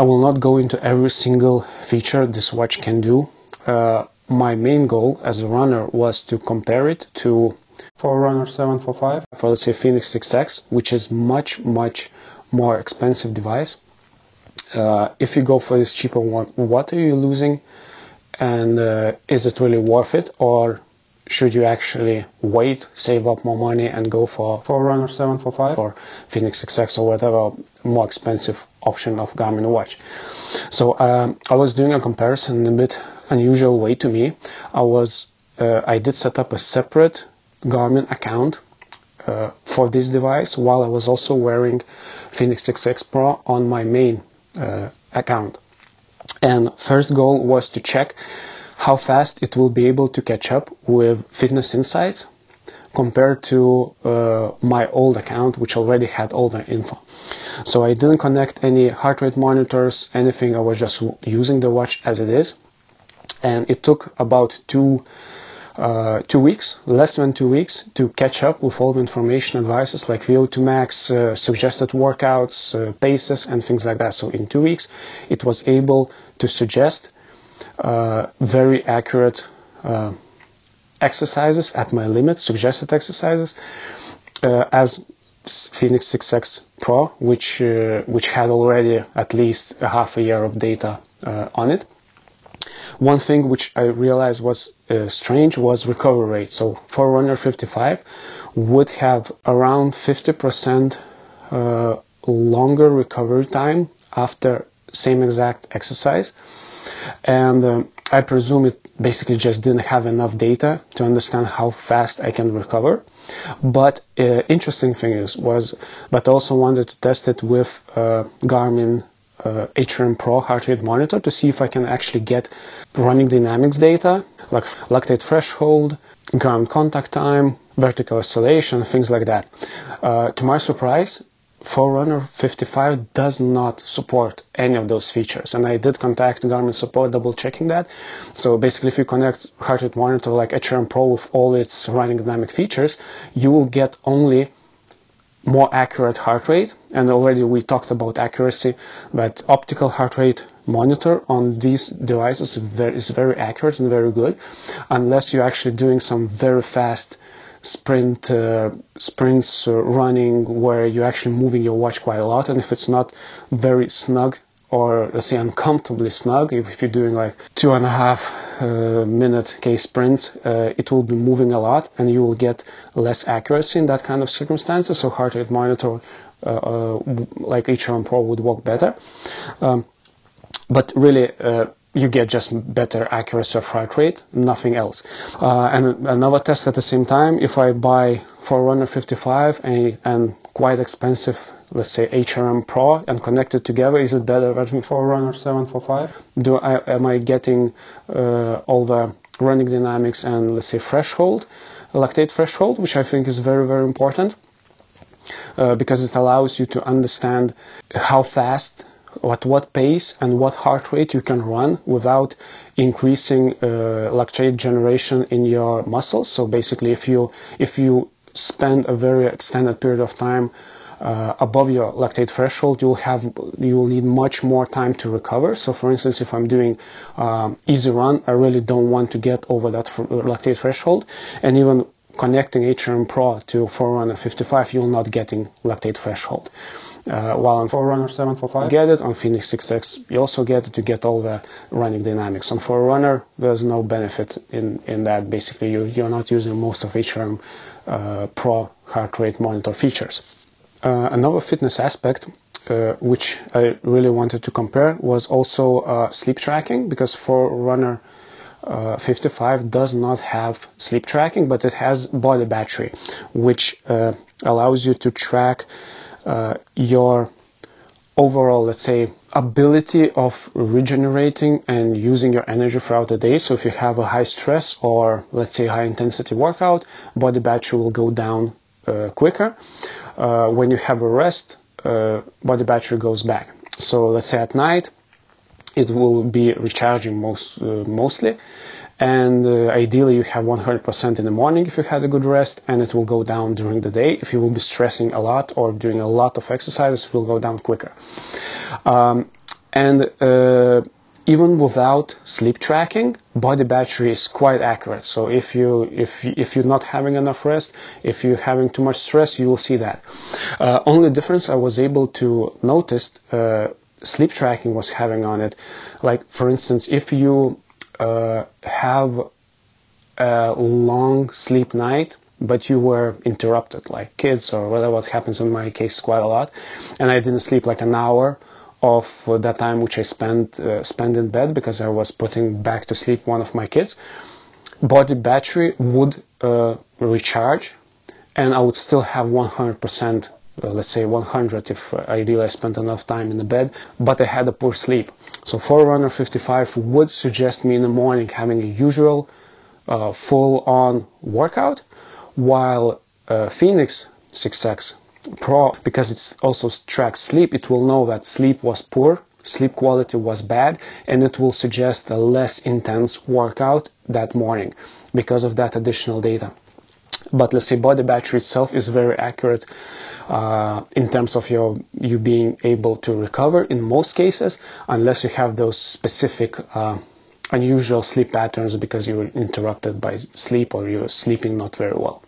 will not go into every single feature this watch can do. My main goal as a runner was to compare it to Forerunner 745, for let's say Fenix 6X, which is much more expensive device. If you go for this cheaper one, what are you losing, and is it really worth it, or should you actually wait, save up more money and go for Forerunner 745 or Fenix 6X or whatever more expensive option of Garmin watch? So I was doing a comparison in a bit unusual way to me. I did set up a separate Garmin account for this device while I was also wearing Fenix 6X Pro on my main account. And first goal was to check how fast it will be able to catch up with Fitness Insights compared to my old account, which already had all the info. So I didn't connect any heart rate monitors, anything. I was just using the watch as it is. And it took about 2 weeks, less than 2 weeks, to catch up with all the information advices like VO2 max, suggested workouts, paces, and things like that. So in 2 weeks, it was able to suggest very accurate exercises at my limit, suggested exercises, as Fenix 6X Pro, which had already at least a half a year of data on it. One thing which I realized was strange was recovery rate. So Forerunner 55 would have around 50% longer recovery time after same exact exercise. And I presume it basically just didn't have enough data to understand how fast I can recover. But interesting thing but I also wanted to test it with Garmin HRM Pro heart rate monitor to see if I can actually get running dynamics data like lactate threshold, ground contact time, vertical oscillation, things like that. To my surprise, Forerunner 55 does not support any of those features, and I did contact Garmin support double checking that. So basically, if you connect heart rate monitor like HRM Pro with all its running dynamic features, you will get only more accurate heart rate. And already we talked about accuracy, but optical heart rate monitor on these devices is very accurate and very good, unless you're actually doing some very fast sprints running where you're actually moving your watch quite a lot. And if it's not very snug, or let's say uncomfortably snug, if you're doing like 2.5 minute K sprints, it will be moving a lot and you will get less accuracy in that kind of circumstances. So heart rate monitor like HRM Pro would work better. But really, you get just better accuracy of heart rate, nothing else. And another test at the same time, if I buy Forerunner 55 and quite expensive, let's say HRM Pro, and connect it together, is it better than Forerunner 745? Am I getting all the running dynamics and, let's say, threshold, lactate threshold, which I think is very important, because it allows you to understand how fast, at what pace and what heart rate you can run without increasing lactate generation in your muscles. So basically, if you spend a very extended period of time above your lactate threshold, you will need much more time to recover. So for instance, if I'm doing easy run, I really don't want to get over that lactate threshold. And even connecting HRM Pro to Forerunner 55, you're not getting lactate threshold. While on Forerunner 745, you get it. On Fenix 6X, you also get it. You get all the running dynamics. On Forerunner, there's no benefit in that. Basically, you're not using most of HRM Pro heart rate monitor features. Another fitness aspect which I really wanted to compare was also sleep tracking, because Forerunner 55 does not have sleep tracking, but it has body battery, which allows you to track your overall, let's say, ability of regenerating and using your energy throughout the day. So if you have a high stress or, let's say, high intensity workout, body battery will go down quicker. When you have a rest, body battery goes back. So let's say at night, it will be recharging mostly, and ideally you have 100% in the morning if you had a good rest, and it will go down during the day. If you will be stressing a lot or doing a lot of exercises, it will go down quicker. And even without sleep tracking, body battery is quite accurate. So if you're not having enough rest, if you're having too much stress, you will see that. Only difference I was able to notice sleep tracking was having on it. Like, for instance, if you have a long sleep night, but you were interrupted, like kids or whatever, what happens in my case quite a lot, and I didn't sleep like an hour of that time which I spent in bed because I was putting back to sleep one of my kids, body battery would recharge, and I would still have 100%, let's say 100 if ideally I spent enough time in the bed, but I had a poor sleep. So Forerunner 55 would suggest me in the morning having a usual full-on workout, while Fenix 6X Pro, because it also tracks sleep, it will know that sleep was poor, sleep quality was bad, and it will suggest a less intense workout that morning because of that additional data. But let's say body battery itself is very accurate in terms of you being able to recover in most cases, unless you have those specific unusual sleep patterns because you were interrupted by sleep or you're sleeping not very well.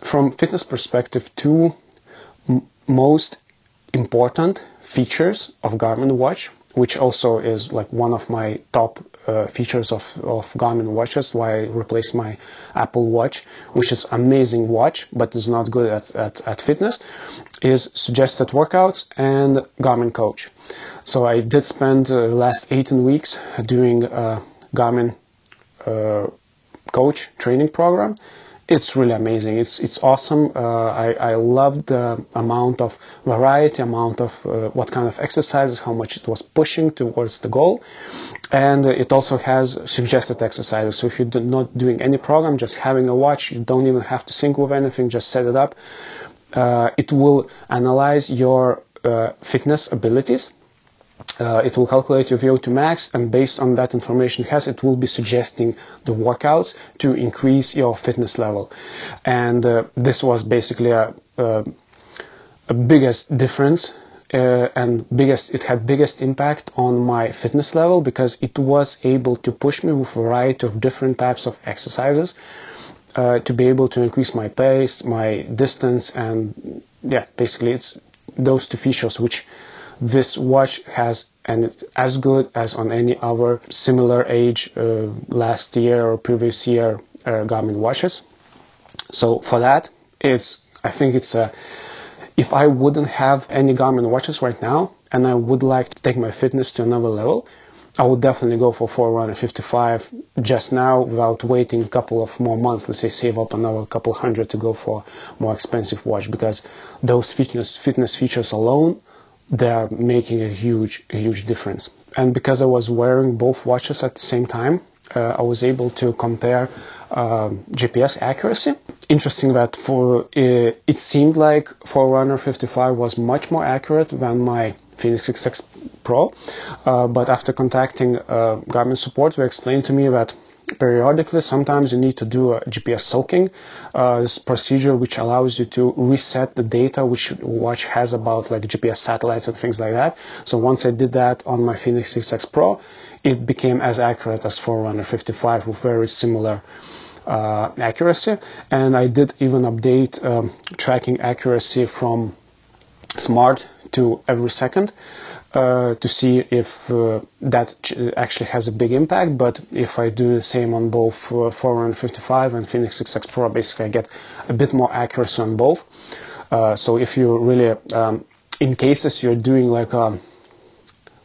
From fitness perspective, two most important features of Garmin watch, which also is like one of my top features of Garmin watches, why I replaced my Apple Watch, which is amazing watch but is not good at fitness, is suggested workouts and Garmin Coach. So I did spend the last 18 weeks doing a Garmin Coach training program. It's really amazing. It's awesome. I love the amount of variety, amount of what kind of exercises, how much it was pushing towards the goal. And it also has suggested exercises. So if you're not doing any program, just having a watch, you don't even have to sync with anything, just set it up. It will analyze your fitness abilities. It will calculate your VO2 max, and based on that information it has, it will be suggesting the workouts to increase your fitness level. And this was basically a biggest difference, and it had biggest impact on my fitness level because it was able to push me with a variety of different types of exercises to be able to increase my pace, my distance, and yeah, basically it's those two features which this watch has, and it's as good as on any other similar age last year or previous year Garmin watches. So for that, I think it's if I wouldn't have any Garmin watches right now and I would like to take my fitness to another level, I would definitely go for Forerunner 55 just now without waiting a couple of more months, let's say save up another couple hundred to go for more expensive watch, because those fitness features alone, they are making a huge difference. And because I was wearing both watches at the same time, I was able to compare GPS accuracy. Interesting that it seemed like Forerunner 55 was much more accurate than my Fenix 6X Pro, but after contacting Garmin support, they explained to me that periodically sometimes you need to do a GPS soaking, this procedure which allows you to reset the data which watch has about like GPS satellites and things like that. So once I did that on my Fenix 6X Pro, it became as accurate as Forerunner 55 with very similar accuracy. And I did even update tracking accuracy from Smart to every second to see if that actually has a big impact. But if I do the same on both Forerunner 55 and Fenix 6X Pro, basically I get a bit more accuracy on both. So if you really, in cases you're doing like a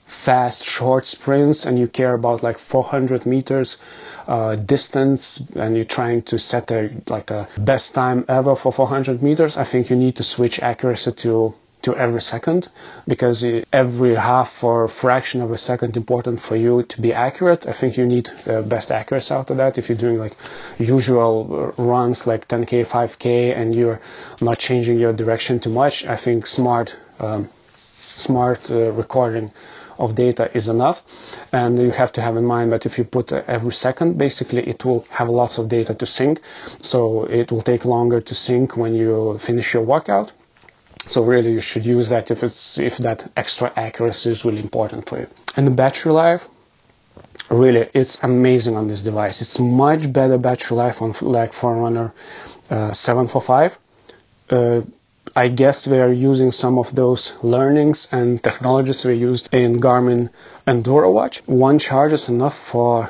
fast short sprints and you care about like 400 meters distance and you're trying to set a best time ever for 400 meters, I think you need to switch accuracy to every second, because every half or fraction of a second important for you to be accurate. I think you need best accuracy out of that. If you're doing like usual runs like 10k 5k and you're not changing your direction too much, I think smart recording of data is enough. And you have to have in mind that if you put every second, basically it will have lots of data to sync, so it will take longer to sync when you finish your workout. So really you should use that if that extra accuracy is really important for you. And the battery life, really, it's amazing on this device. It's much better battery life on like Forerunner 745. I guess they are using some of those learnings and technologies we used in Garmin Enduro watch. One charge is enough for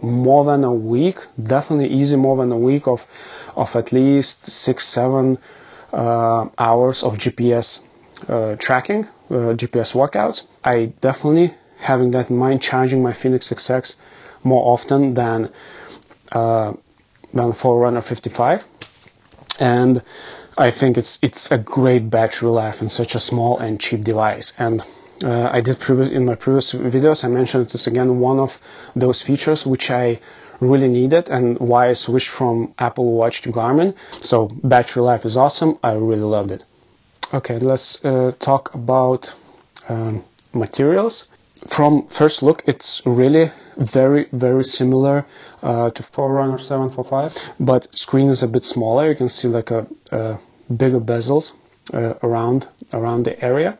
more than a week, definitely easy more than a week of at least 6-7 hours of GPS tracking, GPS workouts. I definitely, having that in mind, charging my Fenix 6X more often than Forerunner 55, and I think it's a great battery life in such a small and cheap device. And I did in my previous videos, I mentioned this again, one of those features which I really needed and why I switched from Apple Watch to Garmin. So battery life is awesome. I really loved it. Okay, let's talk about materials. From first look, it's really very similar to Forerunner 745, but screen is a bit smaller. You can see like a bigger bezels around the area.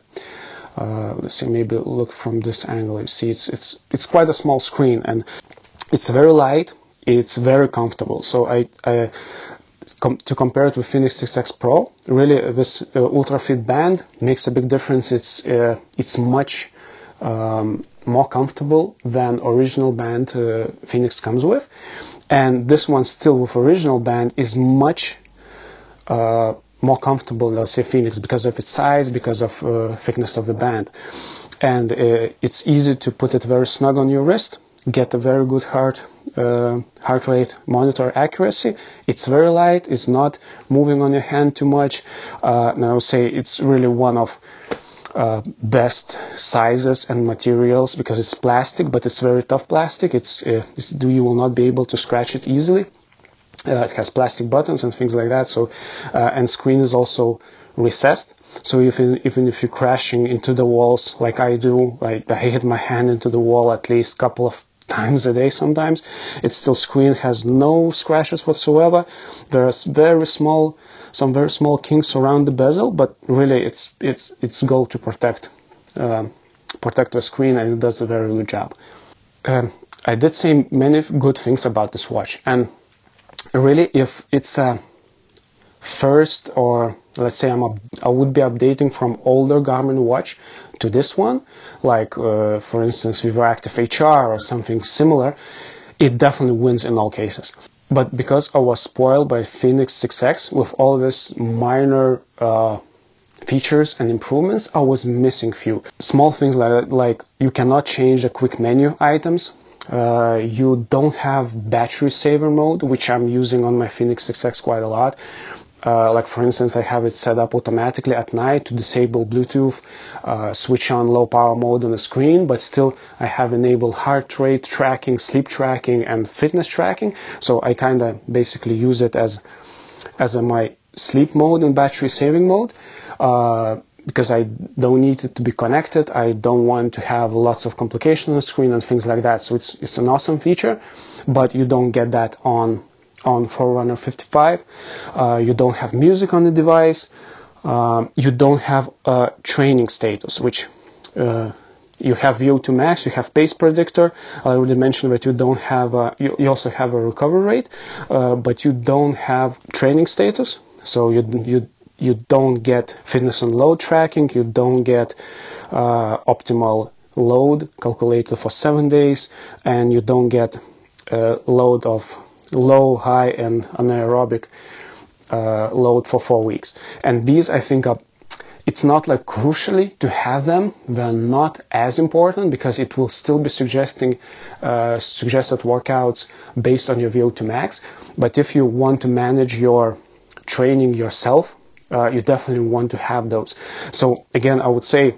Let's see, maybe look from this angle. You see, it's quite a small screen, and it's very light. It's very comfortable. So to compare it with Fenix 6X Pro, really this ultra fit band makes a big difference. It's much more comfortable than original band Fenix comes with, and this one still with original band is much more comfortable than, let's say, Fenix, because of its size, because of thickness of the band, and it's easy to put it very snug on your wrist, get a very good heart rate monitor accuracy. It's very light, it's not moving on your hand too much, and I would say it's really one of best sizes and materials, because it's plastic, but it's very tough plastic. You will not be able to scratch it easily. It has plastic buttons and things like that. So, and screen is also recessed. So even if you're crashing into the walls like I do, like I hit my hand into the wall at least a couple of times a day sometimes, it's still screen has no scratches whatsoever. There's some very small kinks around the bezel, but really it's goal to protect the screen, and it does a very good job. I did say many good things about this watch, and really if it's a first, or let's say I would be updating from older Garmin watch to this one, like for instance Vivoactive HR or something similar, it definitely wins in all cases. But because I was spoiled by Fenix 6X with all these minor features and improvements, I was missing few small things like you cannot change the quick menu items. You don't have battery saver mode, which I'm using on my Fenix 6X quite a lot. Like for instance, I have it set up automatically at night to disable Bluetooth, switch on low power mode on the screen, but still I have enabled heart rate tracking, sleep tracking, and fitness tracking. So I kind of basically use it as my sleep mode and battery saving mode, because I don't need it to be connected. I don't want to have lots of complications on the screen and things like that. So it's an awesome feature, but you don't get that on Forerunner 55. You don't have music on the device. You don't have a training status, which you have VO2 max, you have pace predictor. I already mentioned that you don't have you also have a recovery rate, but you don't have training status. So you don't get fitness and load tracking. You don't get optimal load calculated for 7 days, and you don't get load of low, high, and anaerobic load for 4 weeks. And these, I think, it's not like crucially to have them. They're not as important, because it will still be suggested workouts based on your VO2 max. But if you want to manage your training yourself, you definitely want to have those. So again, I would say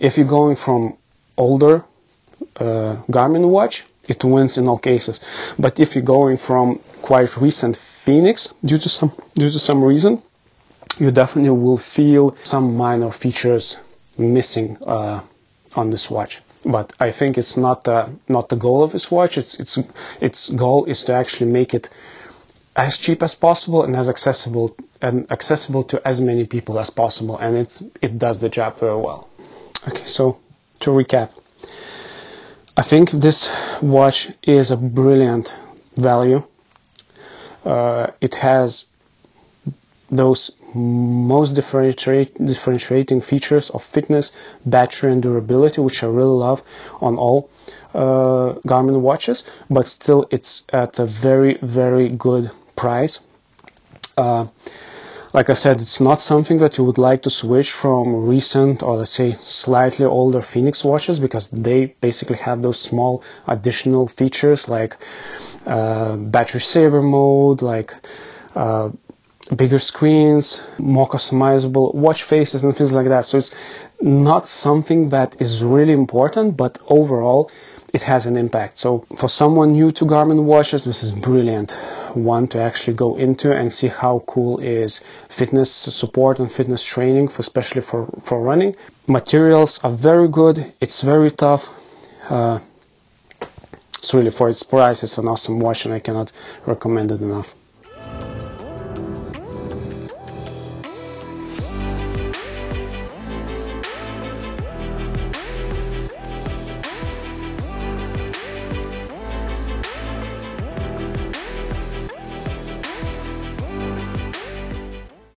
if you're going from older Garmin watch, it wins in all cases. But if you're going from quite recent Fenix, due to some reason, you definitely will feel some minor features missing on this watch. But I think it's not the goal of this watch. Its goal is to actually make it as cheap as possible and as accessible and accessible to as many people as possible, and it does the job very well. Okay, so to recap, I think this watch is a brilliant value. It has those most differentiating features of fitness, battery, and durability, which I really love on all Garmin watches, but still it's at a very, very good price. Like I said, it's not something that you would like to switch from recent, or let's say slightly older Fenix watches, because they basically have those small additional features like battery saver mode, like bigger screens, more customizable watch faces and things like that. So it's not something that is really important, but overall it has an impact. So for someone new to Garmin watches, this is brilliant one to actually go into and see how cool is fitness support and fitness training, especially for running. Materials are very good. It's very tough. So really, for its price, it's an awesome watch, and I cannot recommend it enough.